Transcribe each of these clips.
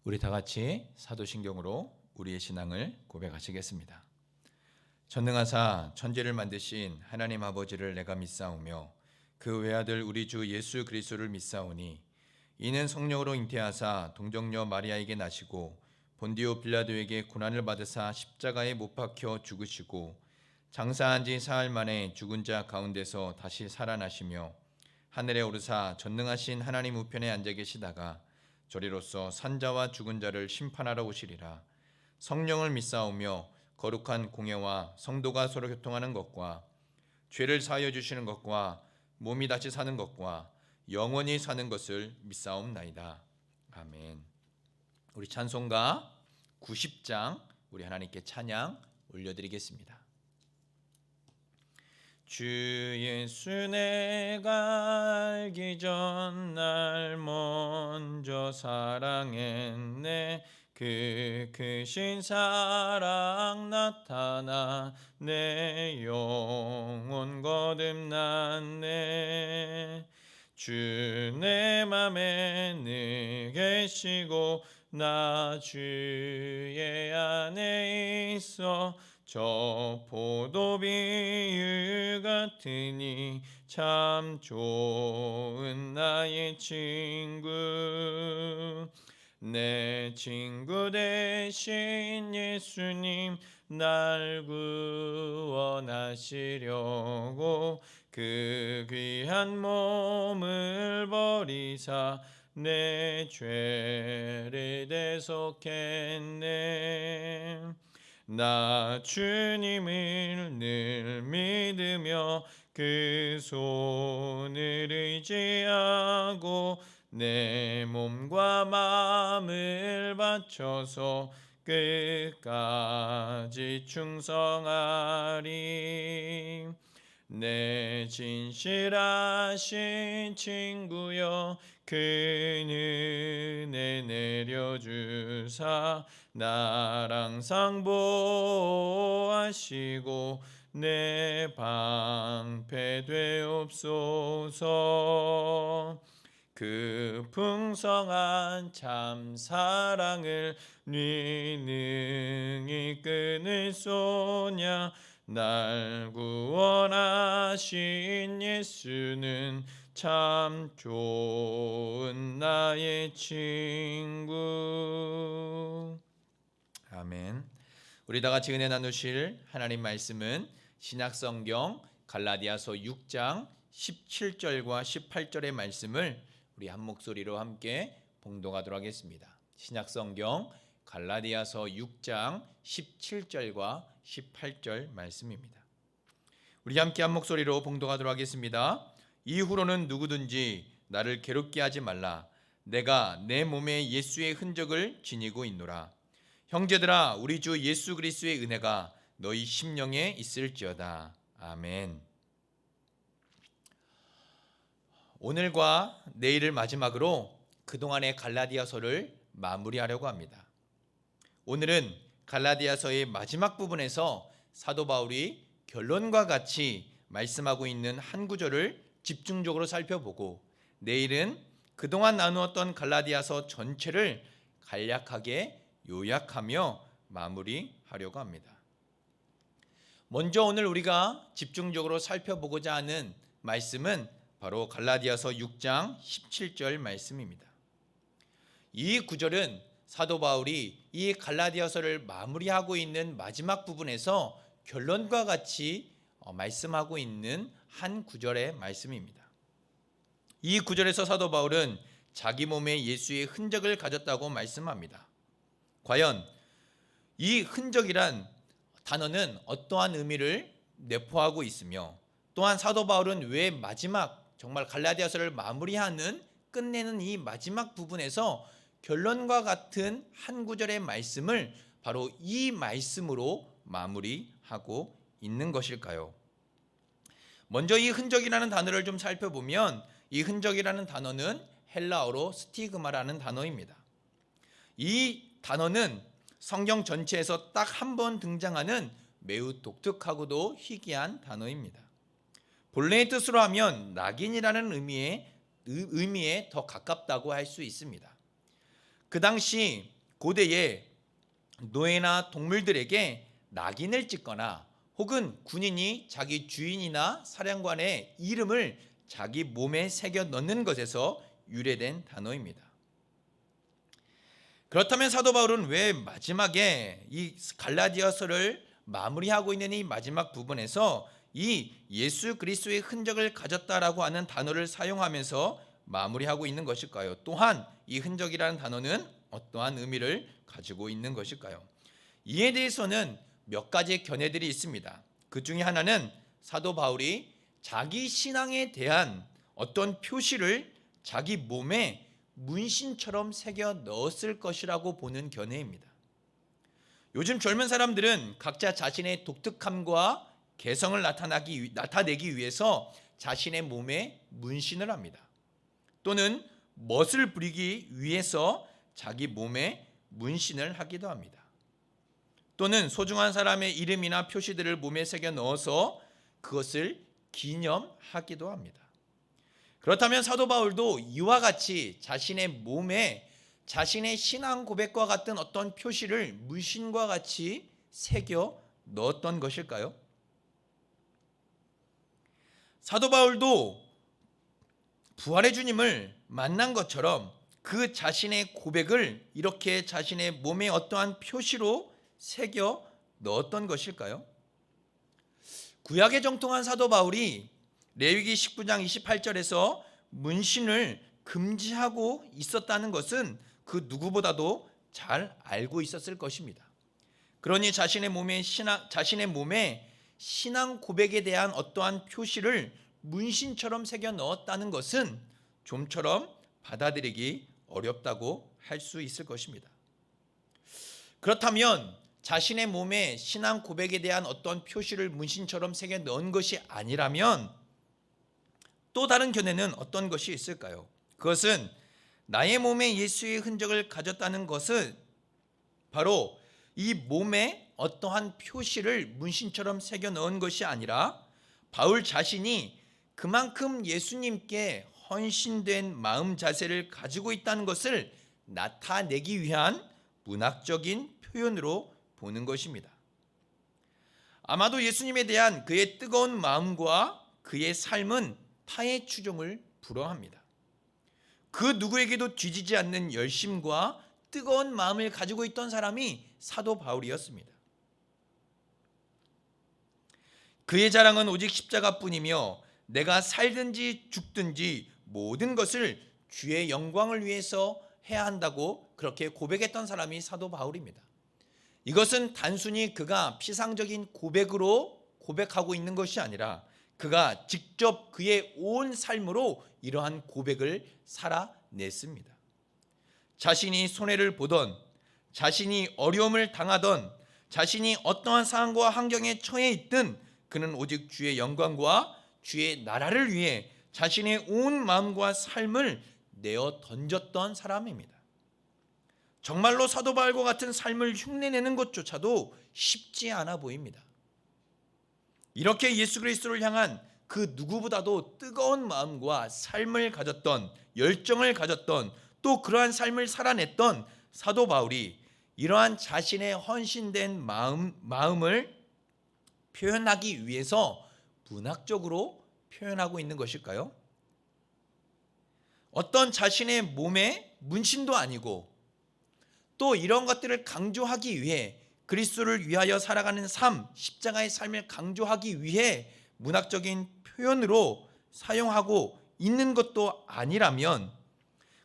우리 다 같이 사도신경으로 우리의 신앙을 고백하시겠습니다. 전능하사 천지를 만드신 하나님 아버지를 내가 믿사오며 그 외아들 우리 주 예수 그리스도를 믿사오니 이는 성령으로 잉태하사 동정녀 마리아에게 나시고 본디오 빌라도에게 고난을 받으사 십자가에 못 박혀 죽으시고 장사한 지 사흘 만에 죽은 자 가운데서 다시 살아나시며 하늘에 오르사 전능하신 하나님 우편에 앉아 계시다가 저리로서 산자와 죽은 자를 심판하러 오시리라. 성령을 믿사오며 거룩한 공예와 성도가 서로 교통하는 것과 죄를 사하여 주시는 것과 몸이 다시 사는 것과 영원히 사는 것을 믿사옵나이다. 아멘. 우리 찬송가 90장 우리 하나님께 찬양 올려드리겠습니다. 주 예수 내가 알기 전 날 먼저 사랑했네. 그 크신 사랑 나타나 내 영혼 거듭났네. 주 내 맘에 늘 계시고 나 주의 안에 있어 저 포도비유 같으니 참 좋은 나의 친구. 내 친구 되신 예수님 날 구원하시려고 그 귀한 몸을 버리사 내 죄를 대속했네. 나 주님을 늘 믿으며 그 손을 의지하고 내 몸과 마음을 바쳐서 끝까지 충성하리. 내 진실하신 친구여 그 은혜 내려주사 나랑 상보하시고 내 방패 되옵소서. 그 풍성한 참 사랑을 네 능히 끊을 소냐. 날 구원하신 예수는 참 좋은 나의 친구. 아멘. 우리 다 같이 은혜 나누실 하나님 말씀은 신약성경 갈라디아서 6장 17절과 18절의 말씀을 우리 한 목소리로 함께 봉독하도록 하겠습니다. 신약성경 갈라디아서 6장 17절과 18절 말씀입니다. 우리 함께 한 목소리로 봉독하도록 하겠습니다. 이후로는 누구든지 나를 괴롭게 하지 말라. 내가 내 몸에 예수의 흔적을 지니고 있노라. 형제들아, 우리 주 예수 그리스도의 은혜가 너희 심령에 있을지어다. 아멘. 오늘과 내일을 마지막으로 그동안의 갈라디아서를 마무리하려고 합니다. 오늘은 갈라디아서의 마지막 부분에서 사도 바울이 결론과 같이 말씀하고 있는 한 구절을 집중적으로 살펴보고, 내일은 그동안 나누었던 갈라디아서 전체를 간략하게 요약하며 마무리하려고 합니다. 먼저 오늘 우리가 집중적으로 살펴보고자 하는 말씀은 바로 갈라디아서 6장 17절 말씀입니다. 이 구절은 사도 바울이 이 갈라디아서를 마무리하고 있는 마지막 부분에서 결론과 같이 말씀하고 있는 한 구절의 말씀입니다. 이 구절에서 사도 바울은 자기 몸에 예수의 흔적을 가졌다고 말씀합니다. 과연 이 흔적이란 단어는 어떠한 의미를 내포하고 있으며, 또한 사도 바울은 왜 마지막 정말 갈라디아서를 마무리하는 끝내는 이 마지막 부분에서 결론과 같은 한 구절의 말씀을 바로 이 말씀으로 마무리하고 있는 것일까요? 먼저 이 흔적이라는 단어를 좀 살펴보면, 이 흔적이라는 단어는 헬라어로 스티그마라는 단어입니다. 이 단어는 성경 전체에서 딱 한 번 등장하는 매우 독특하고도 희귀한 단어입니다. 본래의 뜻으로 하면 낙인이라는 의미에 더 가깝다고 할 수 있습니다. 그 당시 고대에 노예나 동물들에게 낙인을 찍거나 혹은 군인이 자기 주인이나 사령관의 이름을 자기 몸에 새겨 넣는 것에서 유래된 단어입니다. 그렇다면 사도 바울은 왜 마지막에 이 갈라디아서를 마무리하고 있는 이 마지막 부분에서 이 예수 그리스도의 흔적을 가졌다라고 하는 단어를 사용하면서 마무리하고 있는 것일까요? 또한 이 흔적이라는 단어는 어떠한 의미를 가지고 있는 것일까요? 이에 대해서는 몇 가지 견해들이 있습니다. 그 중에 하나는 사도 바울이 자기 신앙에 대한 어떤 표시를 자기 몸에 문신처럼 새겨 넣었을 것이라고 보는 견해입니다. 요즘 젊은 사람들은 각자 자신의 독특함과 개성을 나타내기 위해서 자신의 몸에 문신을 합니다. 또는 멋을 부리기 위해서 자기 몸에 문신을 하기도 합니다. 또는 소중한 사람의 이름이나 표시들을 몸에 새겨 넣어서 그것을 기념하기도 합니다. 그렇다면 사도 바울도 이와 같이 자신의 몸에 자신의 신앙 고백과 같은 어떤 표시를 문신과 같이 새겨 넣었던 것일까요? 사도 바울도 부활의 주님을 만난 것처럼 그 자신의 고백을 이렇게 자신의 몸에 어떠한 표시로 새겨 넣었던 것일까요? 구약에 정통한 사도 바울이 레위기 19장 28절에서 문신을 금지하고 있었다는 것은 그 누구보다도 잘 알고 있었을 것입니다. 그러니 자신의 몸에 신앙 고백에 대한 어떠한 표시를 문신처럼 새겨 넣었다는 것은 좀처럼 받아들이기 어렵다고 할 수 있을 것입니다. 그렇다면 자신의 몸에 신앙 고백에 대한 어떤 표시를 문신처럼 새겨 넣은 것이 아니라면 또 다른 견해는 어떤 것이 있을까요? 그것은 나의 몸에 예수의 흔적을 가졌다는 것은 바로 이 몸에 어떠한 표시를 문신처럼 새겨 넣은 것이 아니라 바울 자신이 그만큼 예수님께 헌신된 마음 자세를 가지고 있다는 것을 나타내기 위한 문학적인 표현으로 보는 것입니다. 아마도 예수님에 대한 그의 뜨거운 마음과 그의 삶은 타의 추종을 불허합니다. 그 누구에게도 뒤지지 않는 열심과 뜨거운 마음을 가지고 있던 사람이 사도 바울이었습니다. 그의 자랑은 오직 십자가뿐이며 내가 살든지 죽든지 모든 것을 주의 영광을 위해서 해야 한다고 그렇게 고백했던 사람이 사도 바울입니다. 이것은 단순히 그가 피상적인 고백으로 고백하고 있는 것이 아니라 그가 직접 그의 온 삶으로 이러한 고백을 살아냈습니다. 자신이 손해를 보던, 자신이 어려움을 당하던, 자신이 어떠한 상황과 환경에 처해 있든 그는 오직 주의 영광과 주의 나라를 위해 자신의 온 마음과 삶을 내어 던졌던 사람입니다. 정말로 사도 바울과 같은 삶을 흉내내는 것조차도 쉽지 않아 보입니다. 이렇게 예수 그리스도를 향한 그 누구보다도 뜨거운 마음과 삶을 가졌던, 열정을 가졌던, 또 그러한 삶을 살아냈던 사도 바울이 이러한 자신의 헌신된 마음을 표현하기 위해서 문학적으로 표현하고 있는 것일까요? 어떤 자신의 몸에 문신도 아니고 또 이런 것들을 강조하기 위해 그리스도를 위하여 살아가는 삶, 십자가의 삶을 강조하기 위해 문학적인 표현으로 사용하고 있는 것도 아니라면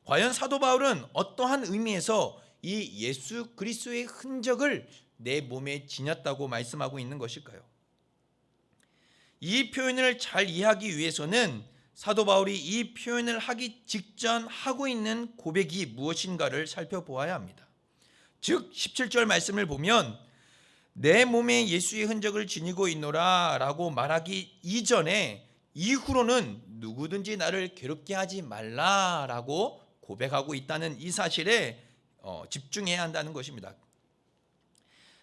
과연 사도 바울은 어떠한 의미에서 이 예수 그리스도의 흔적을 내 몸에 지녔다고 말씀하고 있는 것일까요? 이 표현을 잘 이해하기 위해서는 사도 바울이 이 표현을 하기 직전 하고 있는 고백이 무엇인가를 살펴보아야 합니다. 즉 17절 말씀을 보면 내 몸에 예수의 흔적을 지니고 있노라 라고 말하기 이전에 이후로는 누구든지 나를 괴롭게 하지 말라 라고 고백하고 있다는 이 사실에 집중해야 한다는 것입니다.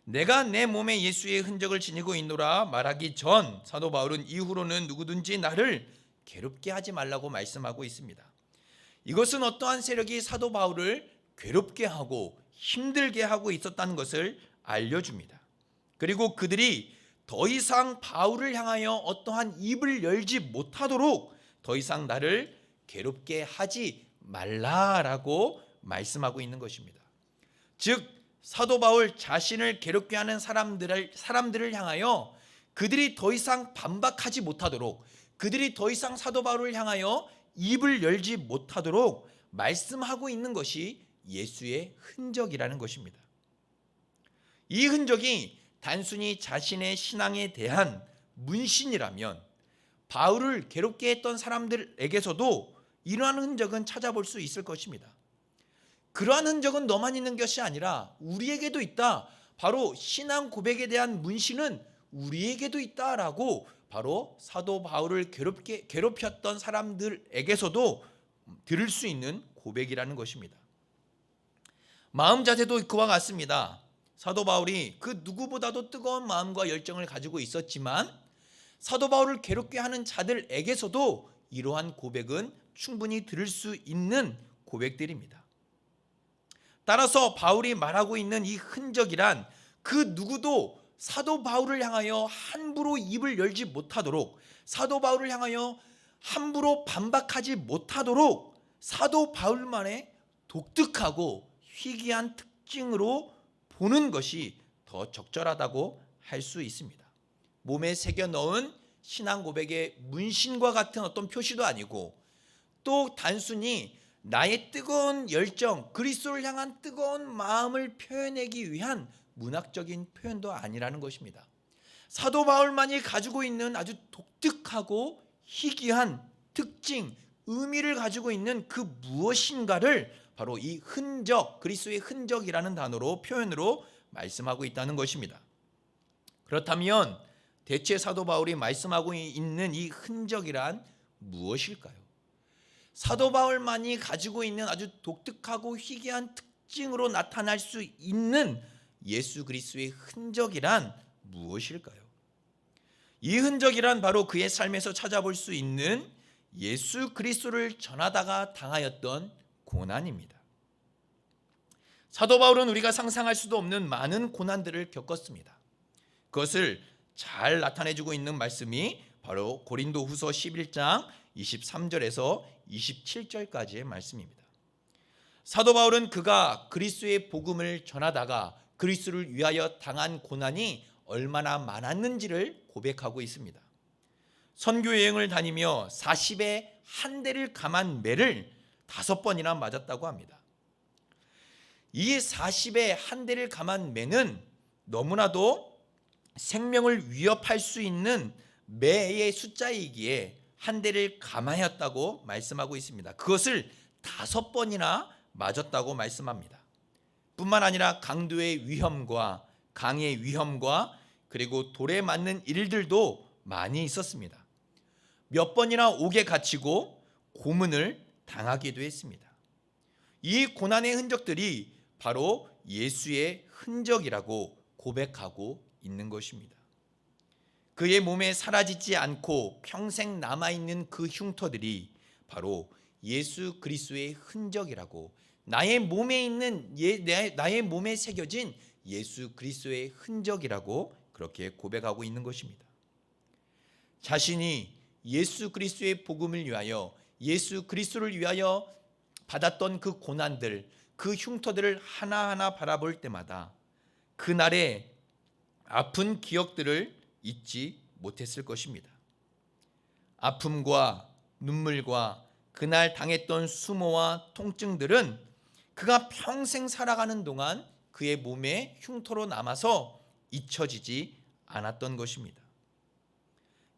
내가 내 몸에 예수의 흔적을 지니고 있노라 말하기 전 사도 바울은 이후로는 누구든지 나를 괴롭게 하지 말라고 말씀하고 있습니다. 이것은 어떠한 세력이 사도 바울을 괴롭게 하고 힘들게 하고 있었다는 것을 알려줍니다. 그리고 그들이 더 이상 바울을 향하여 어떠한 입을 열지 못하도록 더 이상 나를 괴롭게 하지 말라라고 말씀하고 있는 것입니다. 즉 사도 바울 자신을 괴롭게 하는 사람들을 향하여 그들이 더 이상 반박하지 못하도록, 그들이 더 이상 사도 바울을 향하여 입을 열지 못하도록 말씀하고 있는 것이 예수의 흔적이라는 것입니다. 이 흔적이 단순히 자신의 신앙에 대한 문신이라면 바울을 괴롭게 했던 사람들에게서도 이러한 흔적은 찾아볼 수 있을 것입니다. 그러한 흔적은 너만 있는 것이 아니라 우리에게도 있다. 바로 신앙 고백에 대한 문신은 우리에게도 있다라고 바로 사도 바울을 괴롭혔던 사람들에게서도 들을 수 있는 고백이라는 것입니다. 마음 자세도 그와 같습니다. 사도 바울이 그 누구보다도 뜨거운 마음과 열정을 가지고 있었지만 사도 바울을 괴롭게 하는 자들에게서도 이러한 고백은 충분히 들을 수 있는 고백들입니다. 따라서 바울이 말하고 있는 이 흔적이란 그 누구도 사도 바울을 향하여 함부로 입을 열지 못하도록, 사도 바울을 향하여 함부로 반박하지 못하도록 사도 바울만의 독특하고 희귀한 특징으로 보는 것이 더 적절하다고 할 수 있습니다. 몸에 새겨 넣은 신앙 고백의 문신과 같은 어떤 표시도 아니고 또 단순히 나의 뜨거운 열정, 그리스도를 향한 뜨거운 마음을 표현하기 위한 문학적인 표현도 아니라는 것입니다. 사도 바울만이 가지고 있는 아주 독특하고 희귀한 특징, 의미를 가지고 있는 그 무엇인가를 바로 이 흔적, 그리스도의 흔적이라는 단어로 표현으로 말씀하고 있다는 것입니다. 그렇다면 대체 사도 바울이 말씀하고 있는 이 흔적이란 무엇일까요? 사도 바울만이 가지고 있는 아주 독특하고 희귀한 특징으로 나타날 수 있는 예수 그리스도의 흔적이란 무엇일까요? 이 흔적이란 바로 그의 삶에서 찾아볼 수 있는 예수 그리스도를 전하다가 당하였던 고난입니다. 사도 바울은 우리가 상상할 수도 없는 많은 고난들을 겪었습니다. 그것을 잘 나타내주고 있는 말씀이 바로 고린도후서 11장 23절에서 27절까지의 말씀입니다. 사도 바울은 그가 그리스도의 복음을 전하다가 그리스도를 위하여 당한 고난이 얼마나 많았는지를 고백하고 있습니다. 선교 여행을 다니며 40에 한 대를 감한 매를 5번이나 맞았다고 합니다. 이 40에 한 대를 감한 매는 너무나도 생명을 위협할 수 있는 매의 숫자이기에 한 대를 감하였다고 말씀하고 있습니다. 그것을 5번이나 맞았다고 말씀합니다. 뿐만 아니라 강도의 위험과 강의 위험과 그리고 돌에 맞는 일들도 많이 있었습니다. 몇 번이나 옥에 갇히고 고문을 당하기도 했습니다. 이 고난의 흔적들이 바로 예수의 흔적이라고 고백하고 있는 것입니다. 그의 몸에 사라지지 않고 평생 남아있는 그 흉터들이 바로 예수 그리스도의 흔적이라고, 나의 몸에 새겨진 예수 그리스도의 흔적이라고 그렇게 고백하고 있는 것입니다. 자신이 예수 그리스도의 복음을 위하여, 예수 그리스도를 위하여 받았던 그 고난들, 그 흉터들을 하나하나 바라볼 때마다 그날의 아픈 기억들을 잊지 못했을 것입니다. 아픔과 눈물과 그날 당했던 수모와 통증들은 그가 평생 살아가는 동안 그의 몸에 흉터로 남아서 잊혀지지 않았던 것입니다.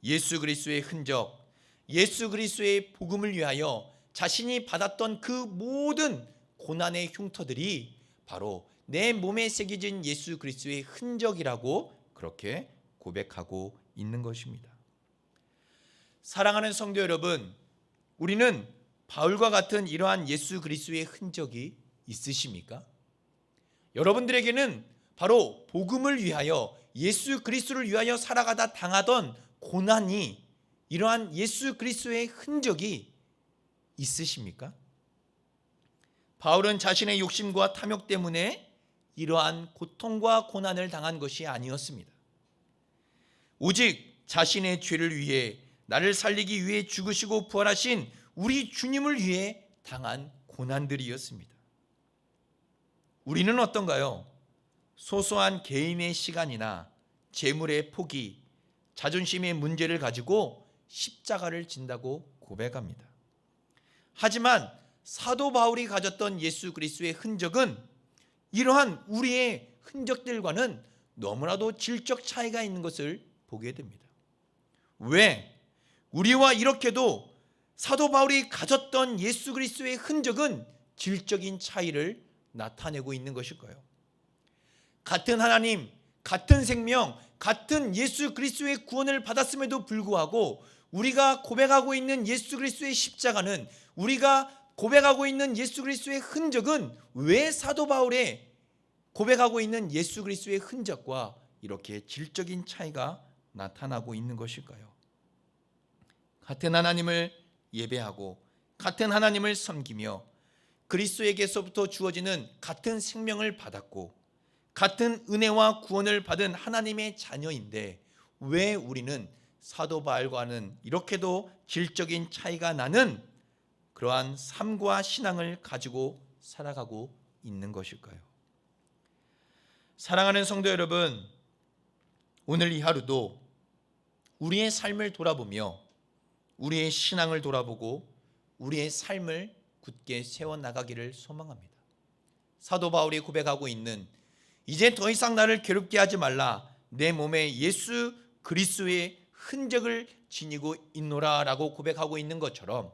예수 그리스도의 흔적, 예수 그리스도의 복음을 위하여 자신이 받았던 그 모든 고난의 흉터들이 바로 내 몸에 새겨진 예수 그리스도의 흔적이라고 그렇게 고백하고 있는 것입니다. 사랑하는 성도 여러분, 우리는 바울과 같은 이러한 예수 그리스도의 흔적이 있으십니까? 여러분들에게는 바로 복음을 위하여, 예수 그리스도를 위하여 살아가다 당하던 고난이, 이러한 예수 그리스도의 흔적이 있으십니까? 바울은 자신의 욕심과 탐욕 때문에 이러한 고통과 고난을 당한 것이 아니었습니다. 오직 자신의 죄를 위해, 나를 살리기 위해 죽으시고 부활하신 우리 주님을 위해 당한 고난들이었습니다. 우리는 어떤가요? 소소한 개인의 시간이나 재물의 포기, 자존심의 문제를 가지고 십자가를 진다고 고백합니다. 하지만 사도 바울이 가졌던 예수 그리스도의 흔적은 이러한 우리의 흔적들과는 너무나도 질적 차이가 있는 것을 보게 됩니다. 왜? 우리와 이렇게도 사도 바울이 가졌던 예수 그리스도의 흔적은 질적인 차이를 나타내고 있는 것일까요? 같은 하나님, 같은 생명, 같은 예수 그리스도의 구원을 받았음에도 불구하고 우리가 고백하고 있는 예수 그리스도의 십자가는, 우리가 고백하고 있는 예수 그리스도의 흔적은 왜 사도 바울의 고백하고 있는 예수 그리스도의 흔적과 이렇게 질적인 차이가 나타나고 있는 것일까요? 같은 하나님을 예배하고 같은 하나님을 섬기며 그리스도에게서부터 주어지는 같은 생명을 받았고 같은 은혜와 구원을 받은 하나님의 자녀인데 왜 우리는 사도 바울과는 이렇게도 질적인 차이가 나는 그러한 삶과 신앙을 가지고 살아가고 있는 것일까요? 사랑하는 성도 여러분, 오늘 이 하루도 우리의 삶을 돌아보며 우리의 신앙을 돌아보고 우리의 삶을 굳게 세워나가기를 소망합니다. 사도 바울이 고백하고 있는 이제 더 이상 나를 괴롭게 하지 말라, 내 몸에 예수 그리스도의 흔적을 지니고 있노라 라고 고백하고 있는 것처럼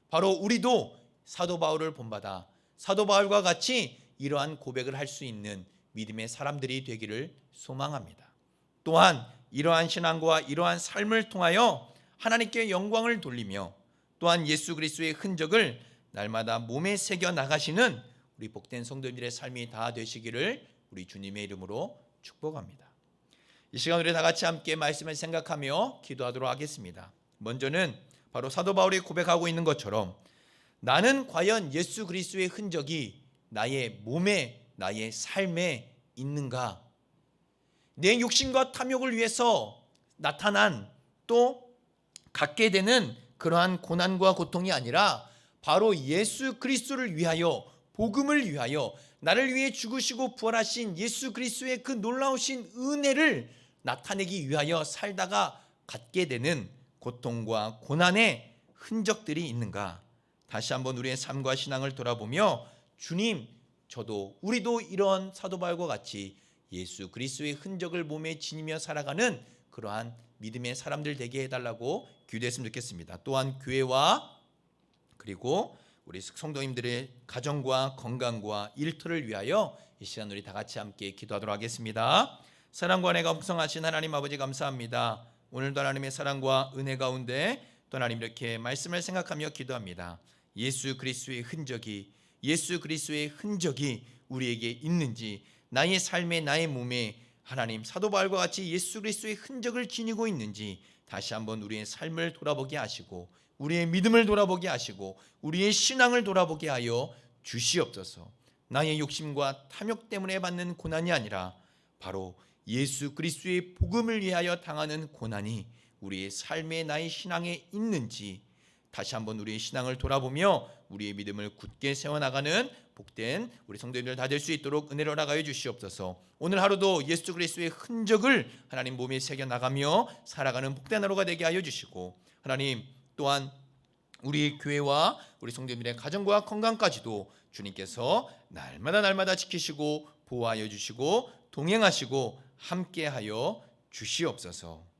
바로 우리도 사도 바울을 본받아 사도 바울과 같이 이러한 고백을 할 수 있는 믿음의 사람들이 되기를 소망합니다. 또한 이러한 신앙과 이러한 삶을 통하여 하나님께 영광을 돌리며 또한 예수 그리스도의 흔적을 날마다 몸에 새겨 나가시는 우리 복된 성도님들의 삶이 다 되시기를 우리 주님의 이름으로 축복합니다. 이 시간 우리 다 같이 함께 말씀을 생각하며 기도하도록 하겠습니다. 먼저는 바로 사도 바울이 고백하고 있는 것처럼 나는 과연 예수 그리스도의 흔적이 나의 몸에, 나의 삶에 있는가? 내 욕심과 탐욕을 위해서 나타난 또 갖게 되는 그러한 고난과 고통이 아니라 바로 예수 그리스도를 위하여, 복음을 위하여 나를 위해 죽으시고 부활하신 예수 그리스도의 그 놀라우신 은혜를 나타내기 위하여 살다가 갖게 되는 고통과 고난의 흔적들이 있는가? 다시 한번 우리의 삶과 신앙을 돌아보며 주님, 저도 우리도 이런 사도 바울과 같이 예수 그리스도의 흔적을 몸에 지니며 살아가는 그러한 믿음의 사람들 되게 해달라고 기도했으면 좋겠습니다. 또한 교회와 그리고 우리 성도님들의 가정과 건강과 일터를 위하여 이 시간 우리 다 같이 함께 기도하도록 하겠습니다. 사랑과 은혜가 풍성하신 하나님 아버지 감사합니다. 오늘도 하나님의 사랑과 은혜 가운데 또 하나님 이렇게 말씀을 생각하며 기도합니다. 예수 그리스도의 흔적이 우리에게 있는지, 나의 삶에, 나의 몸에 하나님 사도 바울과 같이 예수 그리스도의 흔적을 지니고 있는지 다시 한번 우리의 삶을 돌아보게 하시고 우리의 믿음을 돌아보게 하시고 우리의 신앙을 돌아보게 하여 주시옵소서. 나의 욕심과 탐욕 때문에 받는 고난이 아니라 바로 예수 그리스도의 복음을 위하여 당하는 고난이 우리의 삶에, 나의 신앙에 있는지 다시 한번 우리의 신앙을 돌아보며 우리의 믿음을 굳게 세워나가는 복된 우리 성도님들 다 될 수 있도록 은혜를 허락하여 주시옵소서. 오늘 하루도 예수 그리스도의 흔적을 하나님 몸에 새겨나가며 살아가는 복된 하루가 되게 하여 주시고 하나님 또한 우리 교회와 우리 성도님들의 가정과 건강까지도 주님께서 날마다 지키시고 보호하여 주시고 동행하시고 함께하여 주시옵소서.